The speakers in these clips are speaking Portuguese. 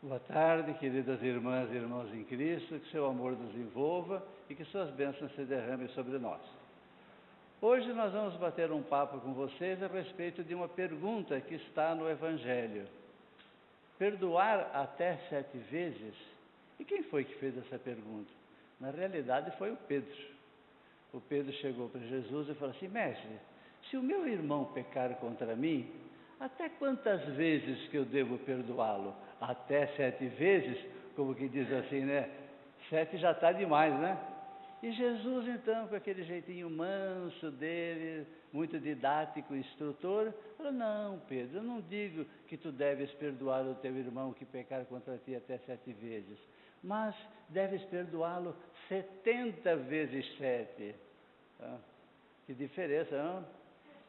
Boa tarde, queridas irmãs e irmãos em Cristo, que seu amor nos envolva e que suas bênçãos se derramem sobre nós. Hoje nós vamos bater um papo com vocês a respeito de uma pergunta que está no Evangelho. Perdoar até 7 vezes? E quem foi que fez essa pergunta? Na realidade foi o Pedro. O Pedro chegou para Jesus e falou assim: mestre, se o meu irmão pecar contra mim, até quantas vezes que eu devo perdoá-lo? Até 7 vezes? Como que diz assim, né? 7 já está demais, né? E Jesus, então, com aquele jeitinho manso dele, muito didático, instrutor, falou: não, Pedro, eu não digo que tu deves perdoar o teu irmão que pecar contra ti até 7 vezes, mas deves perdoá-lo 70 vezes 7. Que diferença, não?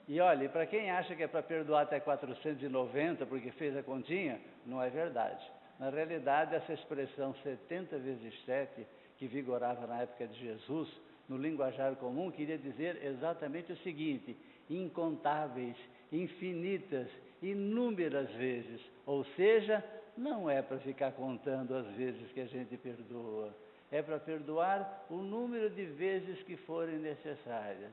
E olha, para quem acha que é para perdoar até 490 porque fez a continha, não é verdade. Na realidade, essa expressão 70 vezes 7, que vigorava na época de Jesus, no linguajar comum, queria dizer exatamente o seguinte: incontáveis, infinitas, inúmeras vezes. Ou seja, não é para ficar contando as vezes que a gente perdoa, é para perdoar o número de vezes que forem necessárias.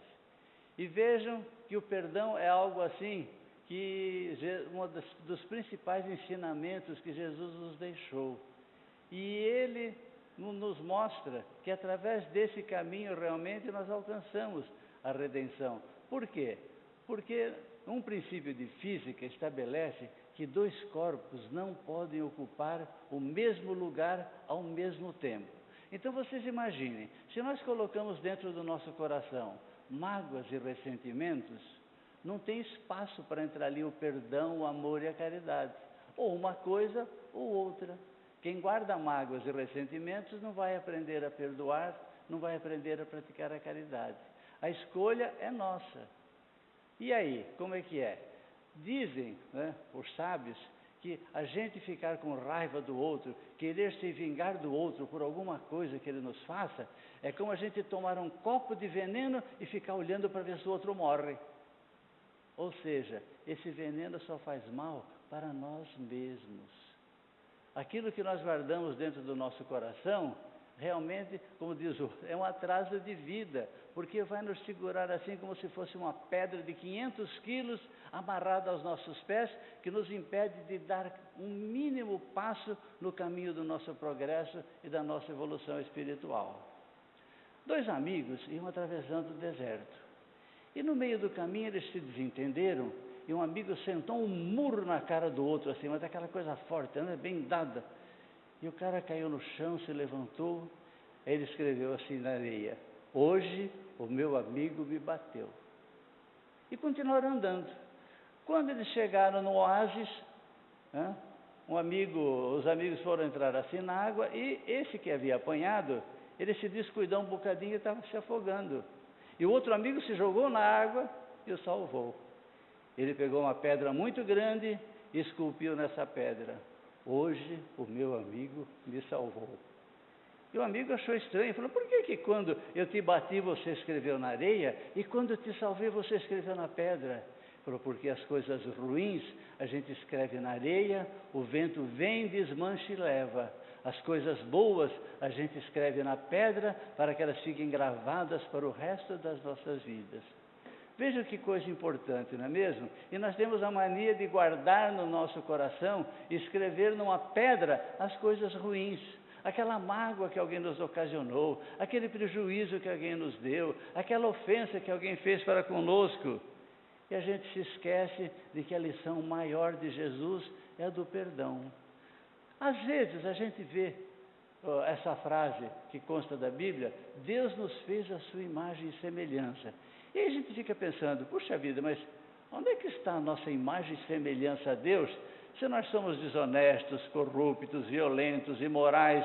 E vejam que o perdão é algo assim, que um dos principais ensinamentos que Jesus nos deixou. E Ele nos mostra que através desse caminho realmente nós alcançamos a redenção. Por quê? Porque um princípio de física estabelece que 2 corpos não podem ocupar o mesmo lugar ao mesmo tempo. Então vocês imaginem, se nós colocamos dentro do nosso coração mágoas e ressentimentos, não tem espaço para entrar ali o perdão, o amor e a caridade. Ou uma coisa ou outra. Quem guarda mágoas e ressentimentos não vai aprender a perdoar, não vai aprender a praticar a caridade. A escolha é nossa. E aí, como é que é? Dizem, né, os sábios, que a gente ficar com raiva do outro, querer se vingar do outro por alguma coisa que ele nos faça, é como a gente tomar um copo de veneno e ficar olhando para ver se o outro morre. Ou seja, esse veneno só faz mal para nós mesmos. Aquilo que nós guardamos dentro do nosso coração, realmente, como diz o, é um atraso de vida, porque vai nos segurar assim como se fosse uma pedra de 500 quilos amarrada aos nossos pés, que nos impede de dar um mínimo passo no caminho do nosso progresso e da nossa evolução espiritual. 2 amigos iam atravessando o deserto, e no meio do caminho eles se desentenderam, e um amigo sentou um murro na cara do outro, assim, mas aquela coisa forte, né, bem dada. E o cara caiu no chão, se levantou, aí ele escreveu assim na areia: hoje o meu amigo me bateu. E continuaram andando. Quando eles chegaram no oásis, os amigos foram entrar assim na água, e esse que havia apanhado, ele se descuidou um bocadinho e estava se afogando. E o outro amigo se jogou na água e o salvou. Ele pegou uma pedra muito grande e esculpiu nessa pedra: hoje o meu amigo me salvou. E o amigo achou estranho, falou: por que quando eu te bati você escreveu na areia e quando eu te salvei você escreveu na pedra? Falou: porque as coisas ruins a gente escreve na areia, o vento vem, desmancha e leva. As coisas boas a gente escreve na pedra para que elas fiquem gravadas para o resto das nossas vidas. Veja que coisa importante, não é mesmo? E nós temos a mania de guardar no nosso coração, escrever numa pedra as coisas ruins, aquela mágoa que alguém nos ocasionou, aquele prejuízo que alguém nos deu, aquela ofensa que alguém fez para conosco. E a gente se esquece de que a lição maior de Jesus é a do perdão. Às vezes a gente vê essa frase que consta da Bíblia: Deus nos fez a sua imagem e semelhança. E aí a gente fica pensando: puxa vida, mas onde é que está a nossa imagem e semelhança a Deus, se nós somos desonestos, corruptos, violentos, imorais,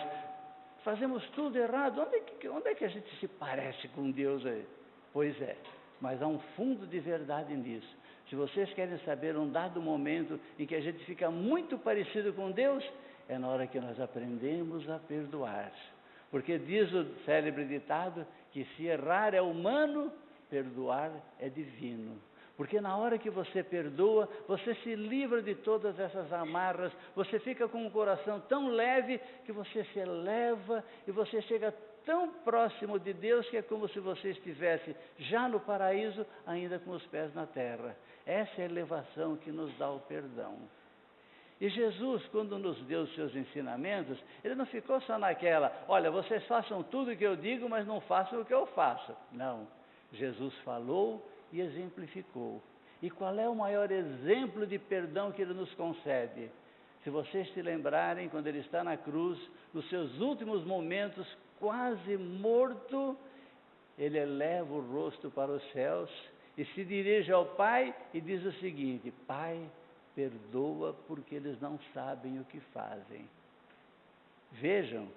fazemos tudo errado? Onde é que a gente se parece com Deus aí? Pois é, mas há um fundo de verdade nisso. Se vocês querem saber um dado momento em que a gente fica muito parecido com Deus, é na hora que nós aprendemos a perdoar. Porque diz o célebre ditado que se errar é humano, perdoar é divino. Porque na hora que você perdoa, você se livra de todas essas amarras, você fica com um coração tão leve que você se eleva e você chega tão próximo de Deus que é como se você estivesse já no paraíso, ainda com os pés na terra. Essa é a elevação que nos dá o perdão. E Jesus, quando nos deu os seus ensinamentos, ele não ficou só naquela, olha, vocês façam tudo o que eu digo, mas não façam o que eu faço. Não, Jesus falou e exemplificou. E qual é o maior exemplo de perdão que ele nos concede? Se vocês se lembrarem, quando ele está na cruz, nos seus últimos momentos, quase morto, ele eleva o rosto para os céus e se dirige ao Pai e diz o seguinte: Pai, perdoa porque eles não sabem o que fazem. Vejam,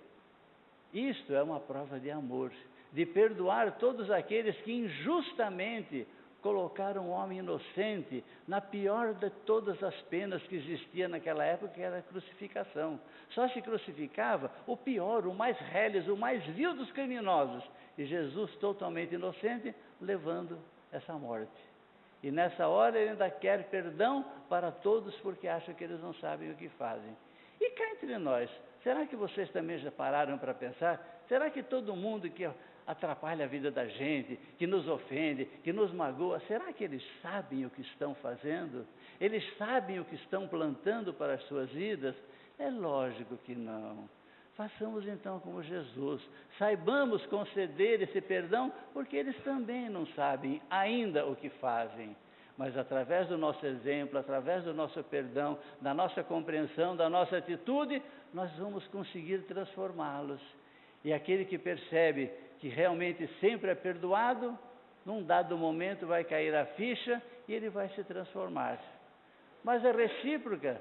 isto é uma prova de amor, de perdoar todos aqueles que injustamente colocaram um homem inocente na pior de todas as penas que existia naquela época, que era a crucificação. Só se crucificava o pior, o mais reles, o mais vil dos criminosos. E Jesus, totalmente inocente, levando essa morte. E nessa hora ele ainda quer perdão para todos, porque acha que eles não sabem o que fazem. E cá entre nós, será que vocês também já pararam para pensar? Será que todo mundo que atrapalha a vida da gente, que nos ofende, que nos magoa, será que eles sabem o que estão fazendo? Eles sabem o que estão plantando para as suas vidas? É lógico que não. Façamos então como Jesus, saibamos conceder esse perdão, porque eles também não sabem ainda o que fazem. Mas através do nosso exemplo, através do nosso perdão, da nossa compreensão, da nossa atitude, nós vamos conseguir transformá-los. E aquele que percebe que realmente sempre é perdoado, num dado momento vai cair a ficha e ele vai se transformar. Mas a recíproca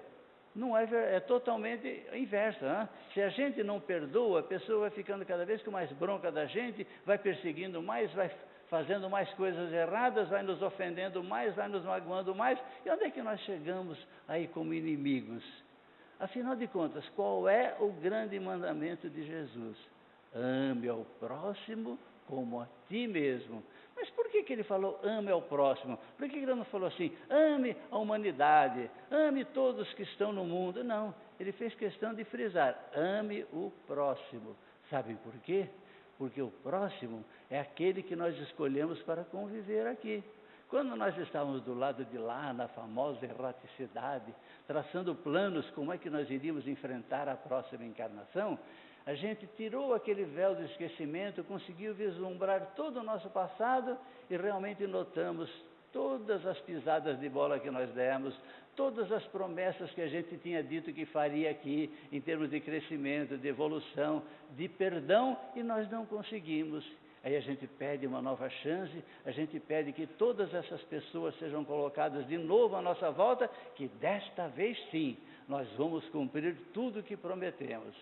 não é totalmente inversa. Hein? Se a gente não perdoa, a pessoa vai ficando cada vez com mais bronca da gente, vai perseguindo mais, vai fazendo mais coisas erradas, vai nos ofendendo mais, vai nos magoando mais. E onde é que nós chegamos aí como inimigos? Afinal de contas, qual é o grande mandamento de Jesus? Ame ao próximo como a ti mesmo. Mas por que ele falou ame ao próximo? Por que ele não falou assim, ame a humanidade, ame todos que estão no mundo? Não, ele fez questão de frisar, ame o próximo. Sabem por quê? Porque o próximo é aquele que nós escolhemos para conviver aqui. Quando nós estávamos do lado de lá, na famosa erraticidade, traçando planos como é que nós iríamos enfrentar a próxima encarnação, a gente tirou aquele véu do esquecimento, conseguiu vislumbrar todo o nosso passado e realmente notamos todas as pisadas de bola que nós demos, todas as promessas que a gente tinha dito que faria aqui, em termos de crescimento, de evolução, de perdão, e nós não conseguimos. Aí a gente pede uma nova chance, a gente pede que todas essas pessoas sejam colocadas de novo à nossa volta, que desta vez sim, nós vamos cumprir tudo o que prometemos.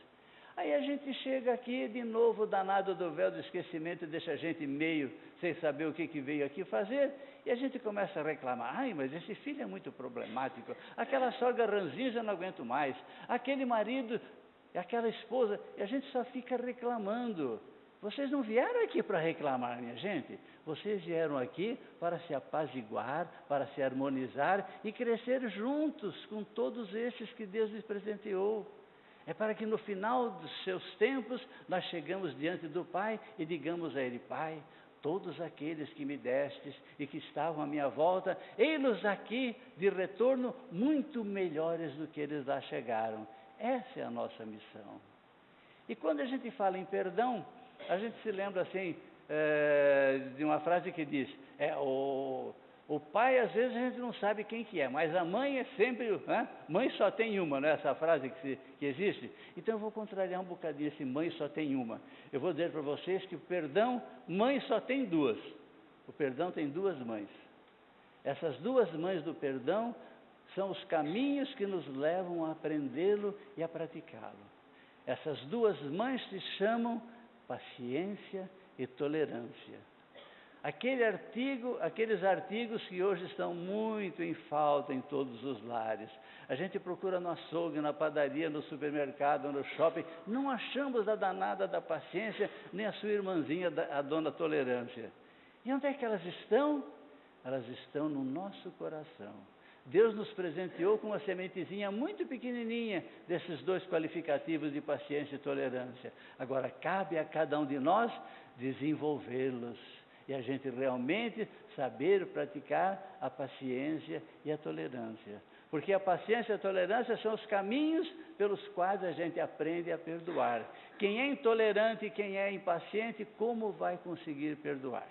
Aí a gente chega aqui, de novo, danado do véu do esquecimento, deixa a gente meio sem saber o que veio aqui fazer, e a gente começa a reclamar, ai, mas esse filho é muito problemático, aquela sogra ranzinha já não aguento mais, aquele marido, aquela esposa, e a gente só fica reclamando. Vocês não vieram aqui para reclamar, minha gente, vocês vieram aqui para se apaziguar, para se harmonizar e crescer juntos com todos esses que Deus lhes presenteou. É para que no final dos seus tempos nós chegamos diante do Pai e digamos a Ele, Pai, todos aqueles que me destes e que estavam à minha volta, ei-los aqui de retorno muito melhores do que eles lá chegaram. Essa é a nossa missão. E quando a gente fala em perdão, a gente se lembra assim, de uma frase que diz, o pai às vezes a gente não sabe quem que é, mas a mãe é sempre, mãe só tem uma, não é essa frase que existe? Então eu vou contrariar um bocadinho esse mãe só tem uma. Eu vou dizer para vocês que o perdão, mãe só tem duas. O perdão tem duas mães. Essas duas mães do perdão são os caminhos que nos levam a aprendê-lo e a praticá-lo. Essas duas mães se chamam paciência e tolerância. Aqueles artigos que hoje estão muito em falta em todos os lares. A gente procura no açougue, na padaria, no supermercado, no shopping, não achamos a danada da paciência, nem a sua irmãzinha, a dona tolerância. E onde é que elas estão? elas estão no nosso coração. Deus nos presenteou com uma sementezinha muito pequenininha desses dois qualificativos de paciência e tolerância. Agora, cabe a cada um de nós desenvolvê-los e a gente realmente saber praticar a paciência e a tolerância. Porque a paciência e a tolerância são os caminhos pelos quais a gente aprende a perdoar. Quem é intolerante e quem é impaciente, como vai conseguir perdoar?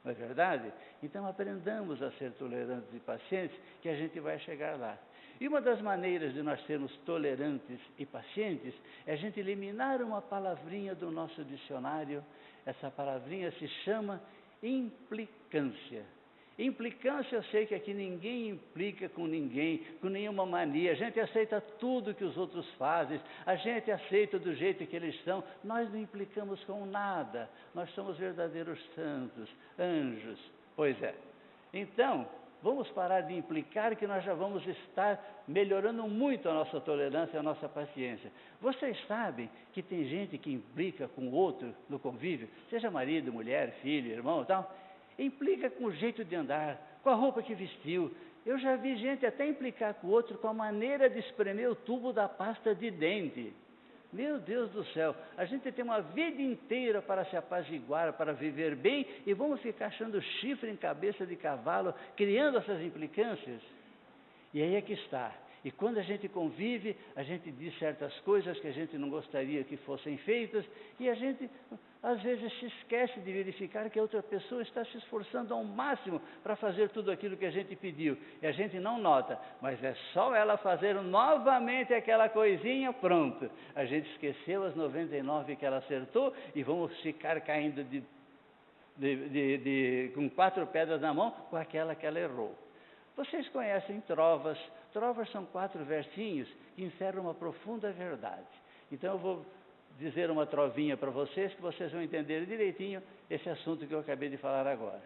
Não é verdade? Então aprendamos a ser tolerantes e pacientes, que a gente vai chegar lá. E uma das maneiras de nós sermos tolerantes e pacientes é a gente eliminar uma palavrinha do nosso dicionário. Essa palavrinha se chama implicância. Implicância, eu sei que aqui ninguém implica com ninguém, com nenhuma mania. A gente aceita tudo que os outros fazem, a gente aceita do jeito que eles são. Nós não implicamos com nada, nós somos verdadeiros santos, anjos. Pois é. Então, vamos parar de implicar que nós já vamos estar melhorando muito a nossa tolerância e a nossa paciência. Vocês sabem que tem gente que implica com o outro no convívio, seja marido, mulher, filho, irmão e tal, implica com o jeito de andar, com a roupa que vestiu. Eu já vi gente até implicar com o outro com a maneira de espremer o tubo da pasta de dente. Meu Deus do céu, a gente tem uma vida inteira para se apaziguar, para viver bem, e vamos ficar achando chifre em cabeça de cavalo, criando essas implicâncias? E aí é que está. E quando a gente convive, a gente diz certas coisas que a gente não gostaria que fossem feitas, e a gente, às vezes, se esquece de verificar que a outra pessoa está se esforçando ao máximo para fazer tudo aquilo que a gente pediu. E a gente não nota, mas é só ela fazer novamente aquela coisinha, pronto. A gente esqueceu as 99 que ela acertou e vamos ficar caindo com 4 pedras na mão com aquela que ela errou. Vocês conhecem trovas. Trovas são 4 versinhos que encerram uma profunda verdade. Então eu vou dizer uma trovinha para vocês, que vocês vão entender direitinho esse assunto que eu acabei de falar agora.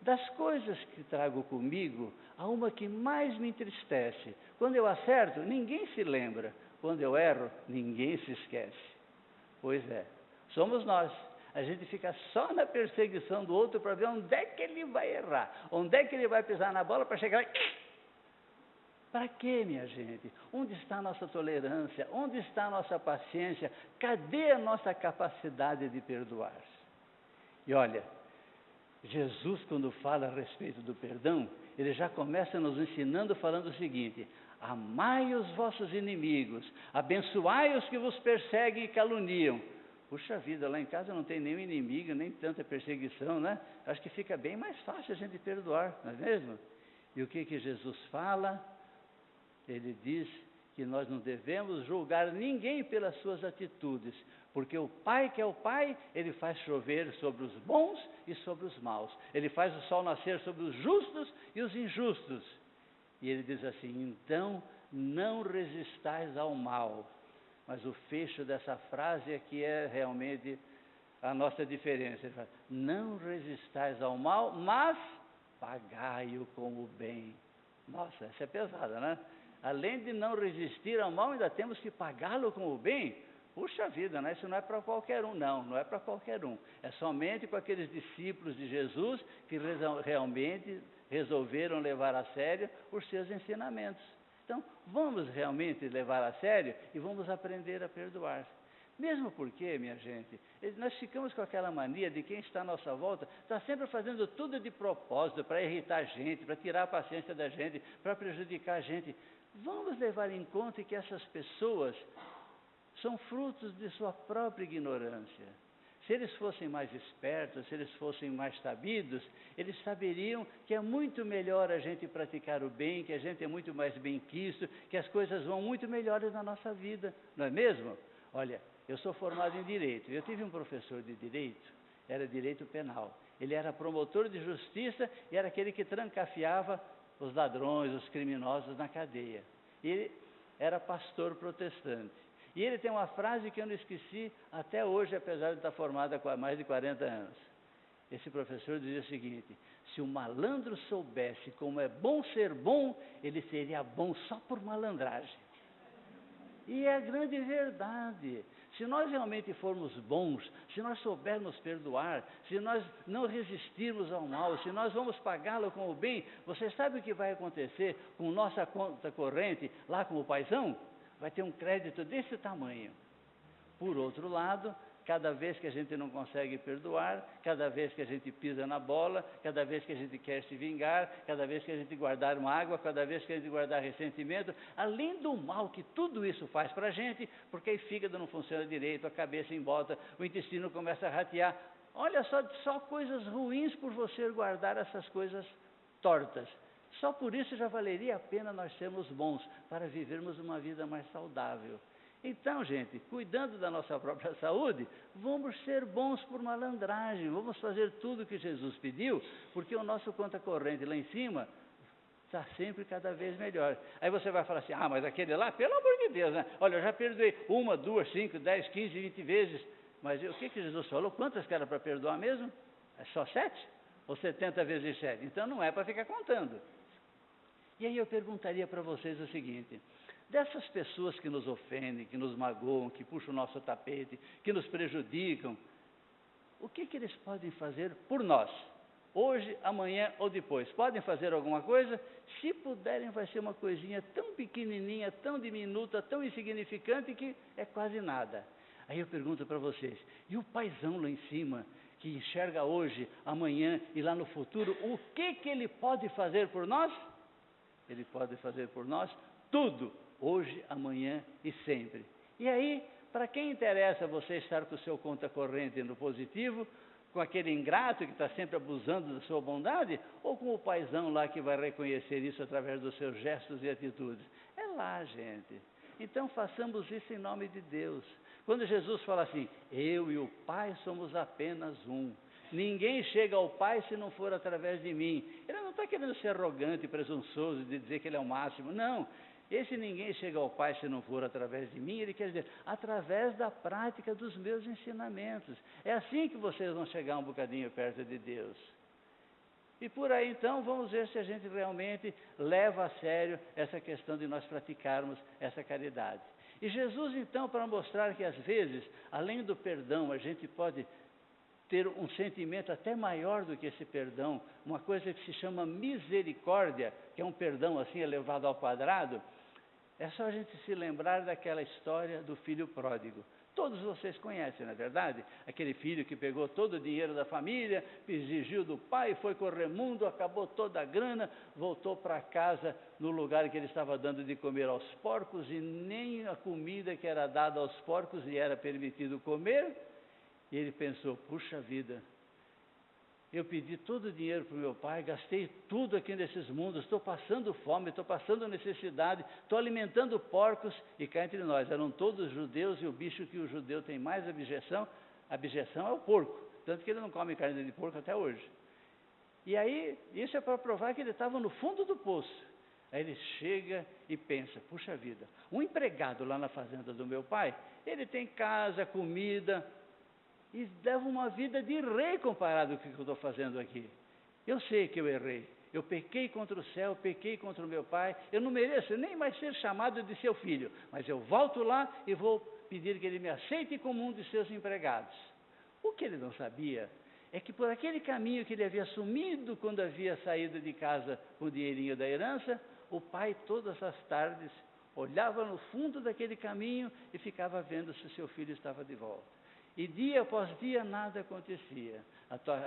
Das coisas que trago comigo, há uma que mais me entristece. Quando eu acerto, ninguém se lembra. Quando eu erro, ninguém se esquece. Pois é, somos nós. A gente fica só na perseguição do outro para ver onde é que ele vai errar, onde é que ele vai pisar na bola para chegar lá. Para quê, minha gente? Onde está a nossa tolerância? Onde está a nossa paciência? Cadê a nossa capacidade de perdoar? E olha, Jesus, quando fala a respeito do perdão, ele já começa nos ensinando falando o seguinte: amai os vossos inimigos, abençoai os que vos perseguem e caluniam. Puxa vida, lá em casa não tem nenhum inimigo, nem tanta perseguição, né? Acho que fica bem mais fácil a gente perdoar, não é mesmo? E o que Jesus fala? Ele diz que nós não devemos julgar ninguém pelas suas atitudes, porque o Pai que é o Pai, Ele faz chover sobre os bons e sobre os maus. Ele faz o sol nascer sobre os justos e os injustos. E Ele diz assim: então não resistais ao mal. Mas o fecho dessa frase é que é realmente a nossa diferença. Ele fala: não resistais ao mal, mas pagai-o com o bem. Nossa, essa é pesada, né? Além de não resistir ao mal, ainda temos que pagá-lo com o bem. Puxa vida, né? Isso não é para qualquer um, não é para qualquer um. É somente com aqueles discípulos de Jesus que realmente resolveram levar a sério os seus ensinamentos. Então, vamos realmente levar a sério e vamos aprender a perdoar. Mesmo porque, minha gente, nós ficamos com aquela mania de quem está à nossa volta, está sempre fazendo tudo de propósito, para irritar a gente, para tirar a paciência da gente, para prejudicar a gente. Vamos levar em conta que essas pessoas são frutos de sua própria ignorância. Se eles fossem mais espertos, se eles fossem mais sabidos, eles saberiam que é muito melhor a gente praticar o bem, que a gente é muito mais bem-quisto, que as coisas vão muito melhores na nossa vida, não é mesmo? Olha, eu sou formado em Direito, eu tive um professor de Direito, era Direito Penal. Ele era promotor de justiça e era aquele que trancafiava os ladrões, os criminosos na cadeia. Ele era pastor protestante. E ele tem uma frase que eu não esqueci até hoje, apesar de estar formado há mais de 40 anos. Esse professor dizia o seguinte: se o malandro soubesse como é bom ser bom, ele seria bom só por malandragem. E é a grande verdade. Se nós realmente formos bons, se nós soubermos perdoar, se nós não resistirmos ao mal, se nós vamos pagá-lo com o bem, você sabe o que vai acontecer com nossa conta corrente lá com o paizão? Vai ter um crédito desse tamanho. Por outro lado, cada vez que a gente não consegue perdoar, cada vez que a gente pisa na bola, cada vez que a gente quer se vingar, cada vez que a gente guardar mágoa, cada vez que a gente guardar ressentimento, além do mal que tudo isso faz para a gente, porque aí o fígado não funciona direito, a cabeça embota, o intestino começa a ratear. Olha só coisas ruins por você guardar essas coisas tortas. Só por isso já valeria a pena nós sermos bons, para vivermos uma vida mais saudável. Então, gente, cuidando da nossa própria saúde, vamos ser bons por malandragem, vamos fazer tudo o que Jesus pediu, porque o nosso conta corrente lá em cima está sempre cada vez melhor. Aí você vai falar assim, mas aquele lá, pelo amor de Deus, né? Olha, eu já perdoei 1, 2, 5, 10, 15, 20 vezes, mas o que Jesus falou? Quantas que era para perdoar mesmo? É só 7? Ou 70 vezes 7? Então não é para ficar contando. E aí eu perguntaria para vocês o seguinte: dessas pessoas que nos ofendem, que nos magoam, que puxam o nosso tapete, que nos prejudicam, o que eles podem fazer por nós? Hoje, amanhã ou depois? Podem fazer alguma coisa? Se puderem, vai ser uma coisinha tão pequenininha, tão diminuta, tão insignificante que é quase nada. Aí eu pergunto para vocês, e o paizão lá em cima, que enxerga hoje, amanhã e lá no futuro, o que ele pode fazer por nós? Ele pode fazer por nós tudo, hoje, amanhã e sempre. E aí, para quem interessa você estar com o seu conta corrente no positivo, com aquele ingrato que está sempre abusando da sua bondade, ou com o paizão lá que vai reconhecer isso através dos seus gestos e atitudes? É lá, gente. Então façamos isso em nome de Deus. Quando Jesus fala assim, eu e o Pai somos apenas um. Ninguém chega ao Pai se não for através de mim. Ele não está querendo ser arrogante, presunçoso, de dizer que ele é o máximo. Não. Esse ninguém chega ao Pai se não for através de mim, ele quer dizer, através da prática dos meus ensinamentos. É assim que vocês vão chegar um bocadinho perto de Deus. E por aí então, vamos ver se a gente realmente leva a sério essa questão de nós praticarmos essa caridade. E Jesus então, para mostrar que às vezes, além do perdão, a gente pode ter um sentimento até maior do que esse perdão, uma coisa que se chama misericórdia, que é um perdão assim elevado ao quadrado. É só a gente se lembrar daquela história do filho pródigo. Todos vocês conhecem, não é verdade? Aquele filho que pegou todo o dinheiro da família, exigiu do pai, foi correr mundo, acabou toda a grana, voltou para casa no lugar que ele estava dando de comer aos porcos, e nem a comida que era dada aos porcos lhe era permitido comer. E ele pensou, puxa vida, eu pedi todo o dinheiro para o meu pai, gastei tudo aqui nesses mundos, estou passando fome, estou passando necessidade, estou alimentando porcos, e cá entre nós, eram todos judeus, e o bicho que o judeu tem mais abjeção é o porco, tanto que ele não come carne de porco até hoje. E aí, isso é para provar que ele estava no fundo do poço. Aí ele chega e pensa, puxa vida, um empregado lá na fazenda do meu pai, ele tem casa, comida, e leva uma vida de rei comparado com o que eu estou fazendo aqui. Eu sei que eu errei, eu pequei contra o céu, pequei contra o meu pai, eu não mereço nem mais ser chamado de seu filho, mas eu volto lá e vou pedir que ele me aceite como um de seus empregados. O que ele não sabia é que por aquele caminho que ele havia assumido quando havia saído de casa com o dinheirinho da herança, o pai todas as tardes olhava no fundo daquele caminho e ficava vendo se o seu filho estava de volta. E dia após dia nada acontecia,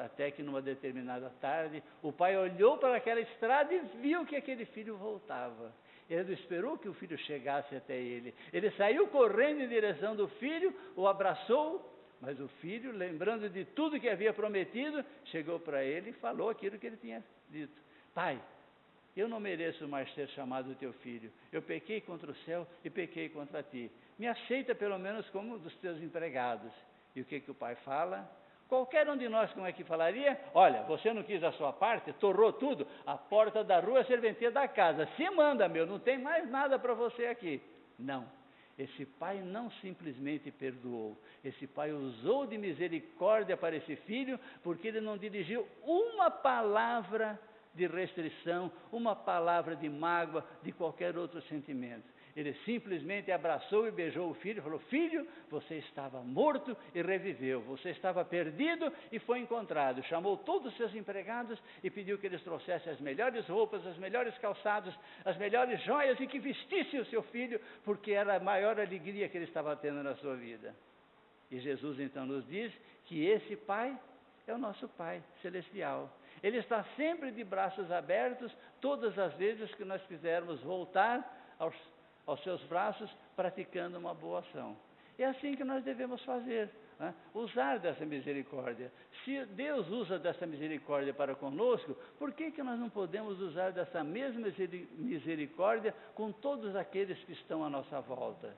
até que numa determinada tarde, o pai olhou para aquela estrada e viu que aquele filho voltava. Ele não esperou que o filho chegasse até ele. Ele saiu correndo em direção do filho, o abraçou, mas o filho, lembrando de tudo que havia prometido, chegou para ele e falou aquilo que ele tinha dito. Pai, eu não mereço mais ser chamado teu filho. Eu pequei contra o céu e pequei contra ti. Me aceita pelo menos como um dos teus empregados. E o que o pai fala? Qualquer um de nós, como é que falaria? Olha, você não quis a sua parte, torrou tudo, a porta da rua é a serventia da casa. Se manda, meu, não tem mais nada para você aqui. Não, esse pai não simplesmente perdoou. Esse pai usou de misericórdia para esse filho, porque ele não dirigiu uma palavra de restrição, uma palavra de mágoa, de qualquer outro sentimento. Ele simplesmente abraçou e beijou o filho e falou: filho, você estava morto e reviveu, você estava perdido e foi encontrado. Chamou todos os seus empregados e pediu que eles trouxessem as melhores roupas, as melhores calçados, as melhores joias e que vestissem o seu filho, porque era a maior alegria que ele estava tendo na sua vida. E Jesus então nos diz que esse Pai é o nosso Pai celestial. Ele está sempre de braços abertos, todas as vezes que nós quisermos voltar aos seus braços, praticando uma boa ação. É assim que nós devemos fazer, né? Usar dessa misericórdia. Se Deus usa dessa misericórdia para conosco, por que nós não podemos usar dessa mesma misericórdia com todos aqueles que estão à nossa volta?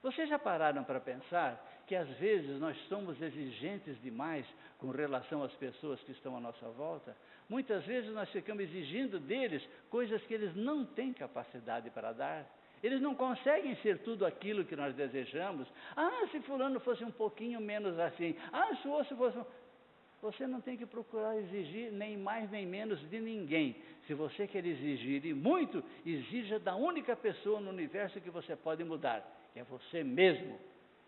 Vocês já pararam para pensar que às vezes nós somos exigentes demais com relação às pessoas que estão à nossa volta? Muitas vezes nós ficamos exigindo deles coisas que eles não têm capacidade para dar. Eles não conseguem ser tudo aquilo que nós desejamos. Ah, se fulano fosse um pouquinho menos assim. Ah, se o outro fosse... Você não tem que procurar exigir nem mais nem menos de ninguém. Se você quer exigir e muito, exija da única pessoa no universo que você pode mudar, que é você mesmo.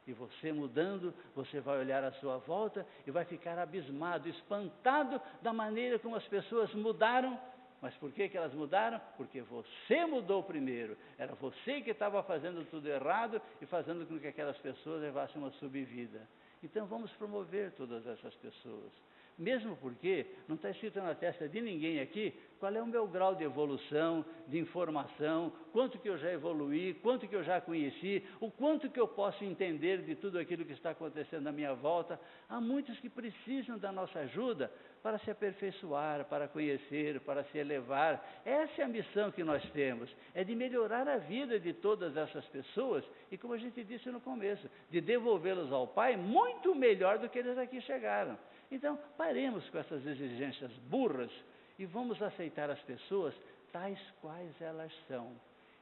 E você mudando, você vai olhar à sua volta e vai ficar abismado, espantado da maneira como as pessoas mudaram. Mas por que elas mudaram? Porque você mudou primeiro. Era você que estava fazendo tudo errado e fazendo com que aquelas pessoas levassem uma subvida. Então vamos promover todas essas pessoas. Mesmo porque não está escrito na testa de ninguém aqui qual é o meu grau de evolução, de informação, quanto que eu já evoluí, quanto que eu já conheci, o quanto que eu posso entender de tudo aquilo que está acontecendo à minha volta. Há muitos que precisam da nossa ajuda para se aperfeiçoar, para conhecer, para se elevar. Essa é a missão que nós temos, é de melhorar a vida de todas essas pessoas e, como a gente disse no começo, de devolvê-los ao Pai muito melhor do que eles aqui chegaram. Então, paremos com essas exigências burras e vamos aceitar as pessoas tais quais elas são.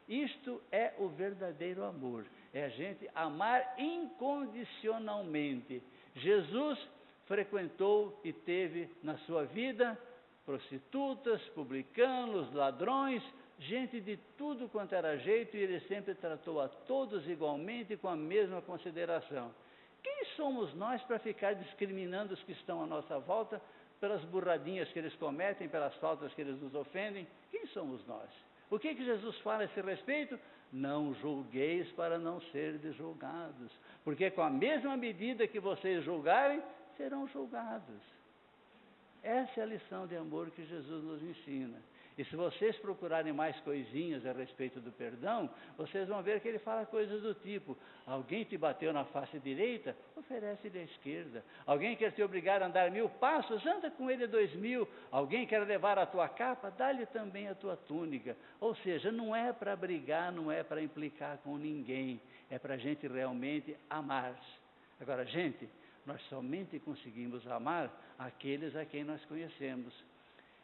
Isto é o verdadeiro amor, é a gente amar incondicionalmente. Jesus frequentou e teve na sua vida prostitutas, publicanos, ladrões, gente de tudo quanto era jeito, e ele sempre tratou a todos igualmente com a mesma consideração. Quem somos nós para ficar discriminando os que estão à nossa volta pelas burradinhas que eles cometem, pelas faltas que eles nos ofendem? Quem somos nós? O que Jesus fala a esse respeito? Não julgueis para não serdes julgados, porque com a mesma medida que vocês julgarem, serão julgados. Essa é a lição de amor que Jesus nos ensina. E se vocês procurarem mais coisinhas a respeito do perdão, vocês vão ver que ele fala coisas do tipo: alguém te bateu na face direita, oferece-lhe a esquerda. Alguém quer te obrigar a andar 1000 passos, anda com ele 2000. Alguém quer levar a tua capa, dá-lhe também a tua túnica. Ou seja, não é para brigar, não é para implicar com ninguém, é para a gente realmente amar. Agora, gente, nós somente conseguimos amar aqueles a quem nós conhecemos.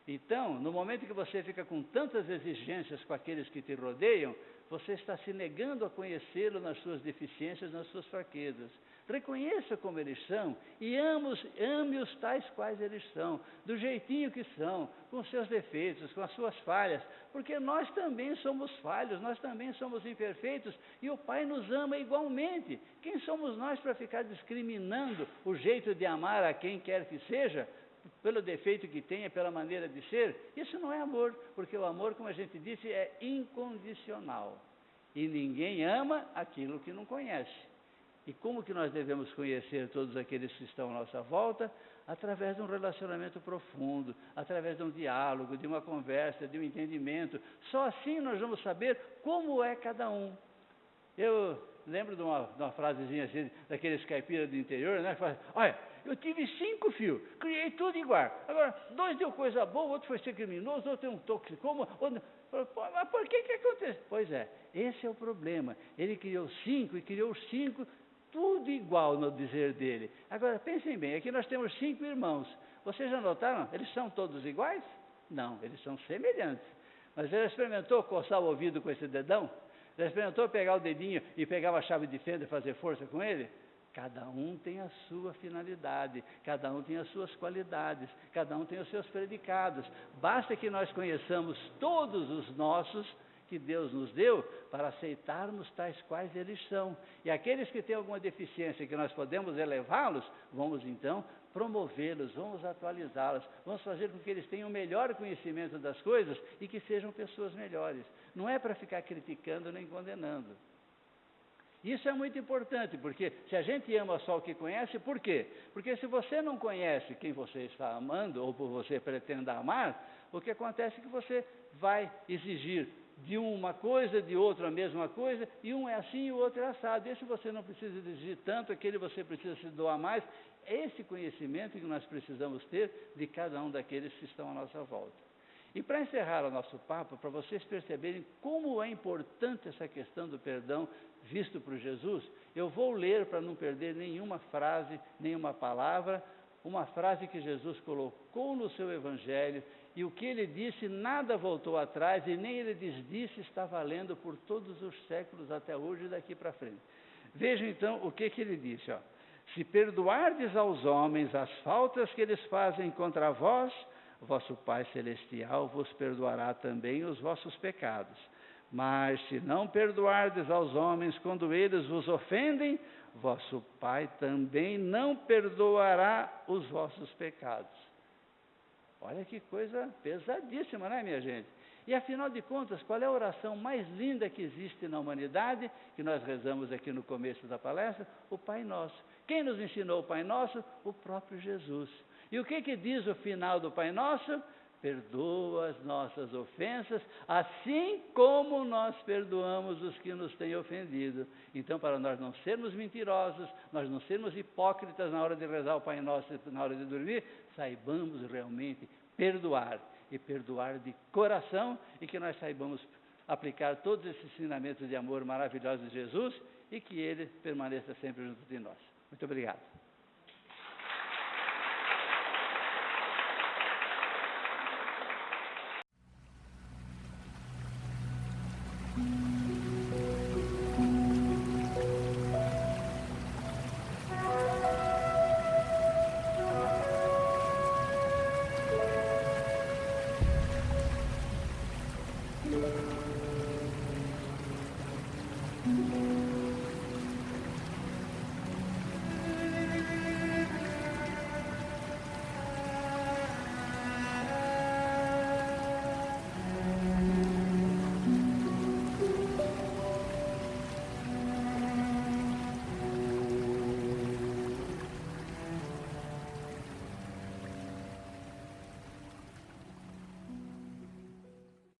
Então, no momento que você fica com tantas exigências com aqueles que te rodeiam, você está se negando a conhecê-lo nas suas deficiências, nas suas fraquezas. Reconheça como eles são e ame-os tais quais eles são, do jeitinho que são, com seus defeitos, com as suas falhas, porque nós também somos falhos, nós também somos imperfeitos e o Pai nos ama igualmente. Quem somos nós para ficar discriminando o jeito de amar a quem quer que seja, pelo defeito que tenha, pela maneira de ser? Isso não é amor, porque o amor, como a gente disse, é incondicional. E ninguém ama aquilo que não conhece. E como que nós devemos conhecer todos aqueles que estão à nossa volta? Através de um relacionamento profundo, através de um diálogo, de uma conversa, de um entendimento. Só assim nós vamos saber como é cada um. Eu lembro de uma frasezinha assim, daqueles caipiras do interior, né? Que fala: olha, eu tive 5 filhos, criei tudo igual. Agora, 2 deu coisa boa, outro foi ser criminoso, outro tem um toxicoma. Mas por que acontece? Pois é, esse é o problema. Ele criou 5 e criou os 5 tudo igual no dizer dele. Agora, pensem bem, aqui nós temos 5 irmãos. Vocês já notaram? Eles são todos iguais? Não, eles são semelhantes. Mas ele experimentou coçar o ouvido com esse dedão? Já experimentou pegar o dedinho e pegar uma chave de fenda e fazer força com ele? Cada um tem a sua finalidade, cada um tem as suas qualidades, cada um tem os seus predicados. Basta que nós conheçamos todos os nossos, que Deus nos deu para aceitarmos tais quais eles são. E aqueles que têm alguma deficiência que nós podemos elevá-los, vamos então promovê-los, vamos atualizá-los, vamos fazer com que eles tenham um melhor conhecimento das coisas e que sejam pessoas melhores. Não é para ficar criticando nem condenando. Isso é muito importante, porque se a gente ama só o que conhece, por quê? Porque se você não conhece quem você está amando, ou por você pretende amar, o que acontece é que você vai exigir de uma coisa, de outro a mesma coisa, e um é assim e o outro é assado. Esse você não precisa exigir tanto, aquele você precisa se doar mais. É esse conhecimento que nós precisamos ter de cada um daqueles que estão à nossa volta. E para encerrar o nosso papo, para vocês perceberem como é importante essa questão do perdão visto por Jesus, eu vou ler, para não perder nenhuma frase, nenhuma palavra, uma frase que Jesus colocou no seu Evangelho, e o que ele disse nada voltou atrás, e nem ele desdisse, está valendo por todos os séculos até hoje e daqui para frente. Vejam então o que ele disse, ó. Se perdoardes aos homens as faltas que eles fazem contra vós, vosso Pai Celestial vos perdoará também os vossos pecados. Mas se não perdoardes aos homens quando eles vos ofendem, vosso Pai também não perdoará os vossos pecados. Olha que coisa pesadíssima, não é, minha gente? E afinal de contas, qual é a oração mais linda que existe na humanidade, que nós rezamos aqui no começo da palestra? O Pai Nosso. Quem nos ensinou o Pai Nosso? O próprio Jesus. E o que diz o final do Pai Nosso? Perdoa as nossas ofensas, assim como nós perdoamos os que nos têm ofendido. Então, para nós não sermos mentirosos, nós não sermos hipócritas na hora de rezar o Pai Nosso, na hora de dormir, saibamos realmente perdoar, e perdoar de coração, e que nós saibamos aplicar todos esses ensinamentos de amor maravilhosos de Jesus, e que Ele permaneça sempre junto de nós. Muito obrigado.